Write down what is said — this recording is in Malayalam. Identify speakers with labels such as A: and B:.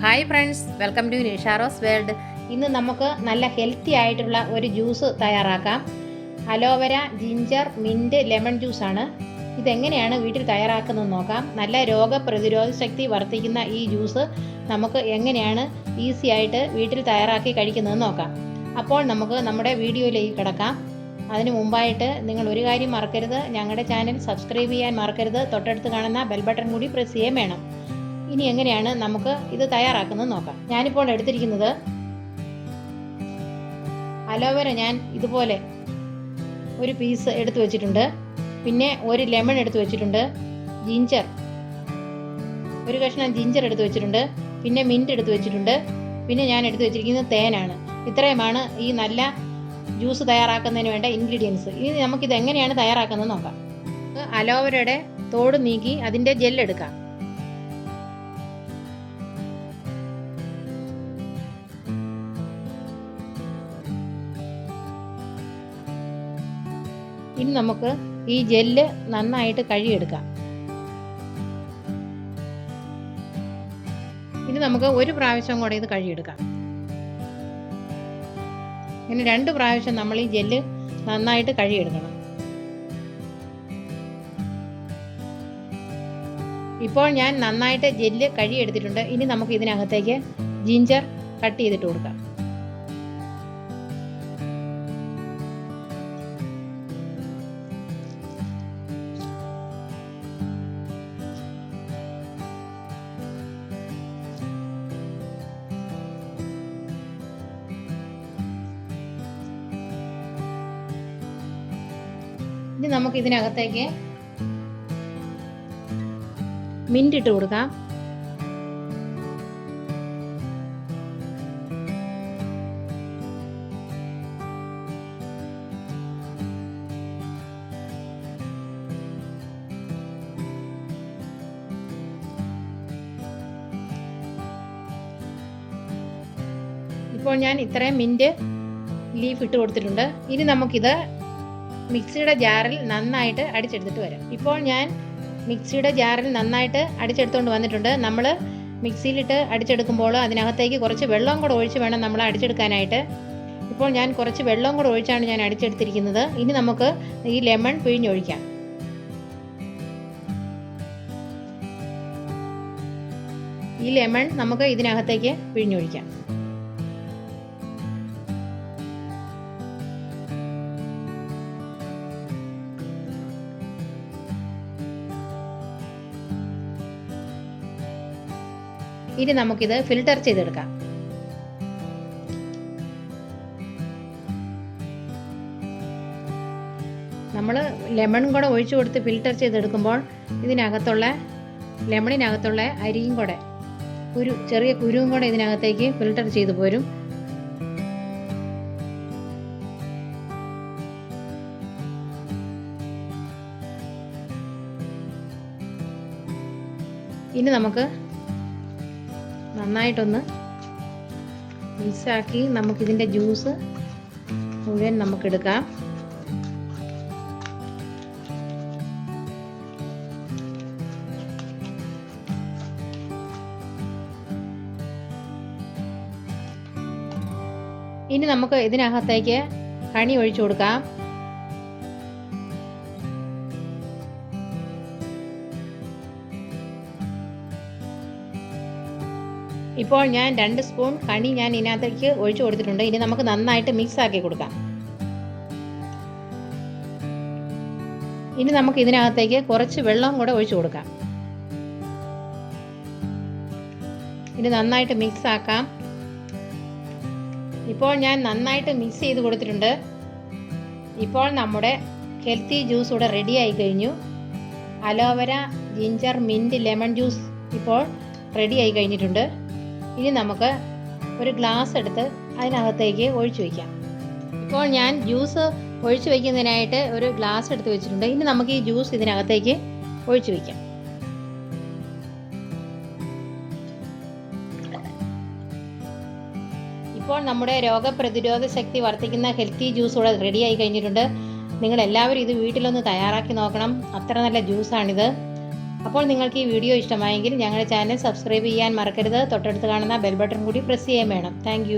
A: Hi friends, welcome to Nisharose world. ഇന്ന് നമുക്ക് നല്ല ഹെൽത്തി ആയിട്ടുള്ള ഒരു ജ്യൂസ് തയ്യാറാക്കാം. അലോവര, ജിഞ്ചർ, മിൻറ്റ്, ലെമൺ ജ്യൂസാണ്. ഇതെങ്ങനെയാണ് വീട്ടിൽ തയ്യാറാക്കുന്നത് നോക്കാം. നല്ല രോഗപ്രതിരോധ ശക്തി വർദ്ധിക്കുന്ന ഈ ജ്യൂസ് നമുക്ക് എങ്ങനെയാണ് ഈസി ആയിട്ട് വീട്ടിൽ തയ്യാറാക്കി കഴിക്കുന്നത് നോക്കാം. അപ്പോൾ നമുക്ക് നമ്മുടെ വീഡിയോയിലേക്ക് കിടക്കാം. അതിന് മുമ്പായിട്ട് നിങ്ങൾ ഒരു കാര്യം മറക്കരുത്, ഞങ്ങളുടെ ചാനൽ സബ്സ്ക്രൈബ് ചെയ്യാൻ മറക്കരുത്. തൊട്ടടുത്ത് കാണുന്ന ബെൽ ബട്ടൺ കൂടി പ്രസ് ചെയ്യാൻ വേണം. ഇനി എങ്ങനെയാണ് നമുക്ക് ഇത് തയ്യാറാക്കുന്നത് നോക്കാം. ഞാനിപ്പോൾ എടുത്തിരിക്കുന്നത് അലോവേര ഞാൻ ഇതുപോലെ ഒരു പീസ് എടുത്തു വെച്ചിട്ടുണ്ട്. പിന്നെ ഒരു ലെമൺ എടുത്തു വെച്ചിട്ടുണ്ട്. ജിഞ്ചർ, ഒരു കഷ്ണം ജിഞ്ചർ എടുത്തു വെച്ചിട്ടുണ്ട്. പിന്നെ മിൻറ്റ് എടുത്തു വെച്ചിട്ടുണ്ട്. പിന്നെ ഞാൻ എടുത്തു വെച്ചിരിക്കുന്നത് തേനാണ്. ഇത്രയുമാണ് ഈ നല്ല ജ്യൂസ് തയ്യാറാക്കുന്നതിന് വേണ്ട ഇൻഗ്രീഡിയൻസ്. ഇനി നമുക്കിത് എങ്ങനെയാണ് തയ്യാറാക്കുന്നത് നോക്കാം. അലോവേരയുടെ തോട് നീക്കി അതിൻ്റെ ജെല്ലെടുക്കാം. ഇനി നമുക്ക് ഈ ജെല്ല് നന്നായിട്ട് കഴുകിയെടുക്കാം. ഇനി നമുക്ക് ഒരു പ്രാവശ്യം കൂടെ ഇത് കഴുകിയെടുക്കാം. ഇങ്ങനെ 2 പ്രാവശ്യം നമ്മൾ ഈ ജെല്ല് നന്നായിട്ട് കഴുകിയെടുക്കണം. ഇപ്പോൾ ഞാൻ നന്നായിട്ട് ജെല്ല് കഴുകിയെടുത്തിട്ടുണ്ട്. ഇനി നമുക്ക് ഇതിനകത്തേക്ക് ജിഞ്ചർ കട്ട് ചെയ്തിട്ട് കൊടുക്കാം. ഇനി നമുക്ക് ഇതിനകത്തേക്ക് മിൻറ്റ് ഇട്ട് കൊടുക്കാം. ഇപ്പോൾ ഞാൻ ഇത്രയും മിൻറ്റ് ലീഫ് ഇട്ട് കൊടുത്തിട്ടുണ്ട്. ഇനി നമുക്കിത് മിക്സിയുടെ ജാറിൽ നന്നായിട്ട് അടിച്ചെടുത്തിട്ട് വരാം. ഇപ്പോൾ ഞാൻ മിക്സിയുടെ ജാറിൽ നന്നായിട്ട് അടിച്ചെടുത്തുകൊണ്ട് വന്നിട്ടുണ്ട്. നമ്മൾ മിക്സിയിലിട്ട് അടിച്ചെടുക്കുമ്പോൾ അതിനകത്തേക്ക് കുറച്ച് വെള്ളം കൂടെ ഒഴിച്ച് വേണം നമ്മൾ അടിച്ചെടുക്കാനായിട്ട്. ഇപ്പോൾ ഞാൻ കുറച്ച് വെള്ളം കൂടെ ഒഴിച്ചാണ് ഞാൻ അടിച്ചെടുത്തിരിക്കുന്നത്. ഇനി നമുക്ക് ഈ ലെമൺ പിഴിഞ്ഞൊഴിക്കാം. ഈ ലെമൺ നമുക്ക് ഇതിനകത്തേക്ക് പിഴിഞ്ഞൊഴിക്കാം. ഇനി നമുക്കിത് ഫിൽട്ടർ ചെയ്തെടുക്കാം. നമ്മൾ ലെമൺ കൂടെ ഒഴിച്ചു കൊടുത്ത് ഫിൽട്ടർ ചെയ്തെടുക്കുമ്പോൾ ഇതിനകത്തുള്ള ലെമണിനകത്തുള്ള അരിയും കൂടെ ചെറിയ കുരുവും കൂടെ ഇതിനകത്തേക്ക് ഫിൽട്ടർ ചെയ്തു പോരും. ഇനി നമുക്ക് നന്നായിട്ടൊന്ന് മിക്സാക്കി നമുക്കിതിൻ്റെ ജ്യൂസ് മുഴുവൻ നമുക്കെടുക്കാം. ഇനി നമുക്ക് ഇതിനകത്തേക്ക് ഹണി ഒഴിച്ചു കൊടുക്കാം. ഇപ്പോൾ ഞാൻ 2 സ്പൂൺ ഹണി ഞാൻ ഇതിനകത്തേക്ക് ഒഴിച്ചു കൊടുത്തിട്ടുണ്ട്. ഇനി നമുക്ക് നന്നായിട്ട് മിക്സ് ആക്കി കൊടുക്കാം. ഇനി നമുക്ക് ഇതിനകത്തേക്ക് കുറച്ച് വെള്ളം കൂടെ ഒഴിച്ചു കൊടുക്കാം. ഇനി നന്നായിട്ട് മിക്സ് ആക്കാം. ഇപ്പോൾ ഞാൻ നന്നായിട്ട് മിക്സ് ചെയ്ത് കൊടുത്തിട്ടുണ്ട്. ഇപ്പോൾ നമ്മുടെ ഹെൽത്തി ജ്യൂസ് ഇവിടെ റെഡി ആയി കഴിഞ്ഞു. Aloe vera, ginger, mint, lemon juice ഇപ്പോൾ റെഡി ആയി കഴിഞ്ഞിട്ടുണ്ട്. ഇനി നമുക്ക് ഒരു ഗ്ലാസ് എടുത്ത് അതിനകത്തേക്ക് ഒഴിച്ചു വയ്ക്കാം. ഇപ്പോൾ ഞാൻ ജ്യൂസ് ഒഴിച്ചു വയ്ക്കുന്നതിനായിട്ട് ഒരു ഗ്ലാസ് എടുത്ത് വെച്ചിട്ടുണ്ട്. ഇനി നമുക്ക് ഈ ജ്യൂസ് ഇതിനകത്തേക്ക് ഒഴിച്ചു വയ്ക്കാം. ഇപ്പോൾ നമ്മുടെ രോഗപ്രതിരോധ ശക്തി വർദ്ധിക്കുന്ന ഹെൽത്തി ജ്യൂസ് ഇവിടെ റെഡി ആയി കഴിഞ്ഞിട്ടുണ്ട്. നിങ്ങൾ എല്ലാവരും ഇത് വീട്ടിലൊന്ന് തയ്യാറാക്കി നോക്കണം. അത്ര നല്ല ജ്യൂസാണിത്. അപ്പോൾ അപ്പോൾ നിങ്ങൾക്ക് ഈ വീഡിയോ ഇഷ്ടമായെങ്കിൽ ഞങ്ങളുടെ ചാനൽ സബ്സ്ക്രൈബ് ചെയ്യാൻ മറക്കരുത്. തൊട്ടടുത്ത് കാണുന്ന ബെൽ ബട്ടൺ കൂടി പ്രസ് ചെയ്യാൻ വേണം. താങ്ക്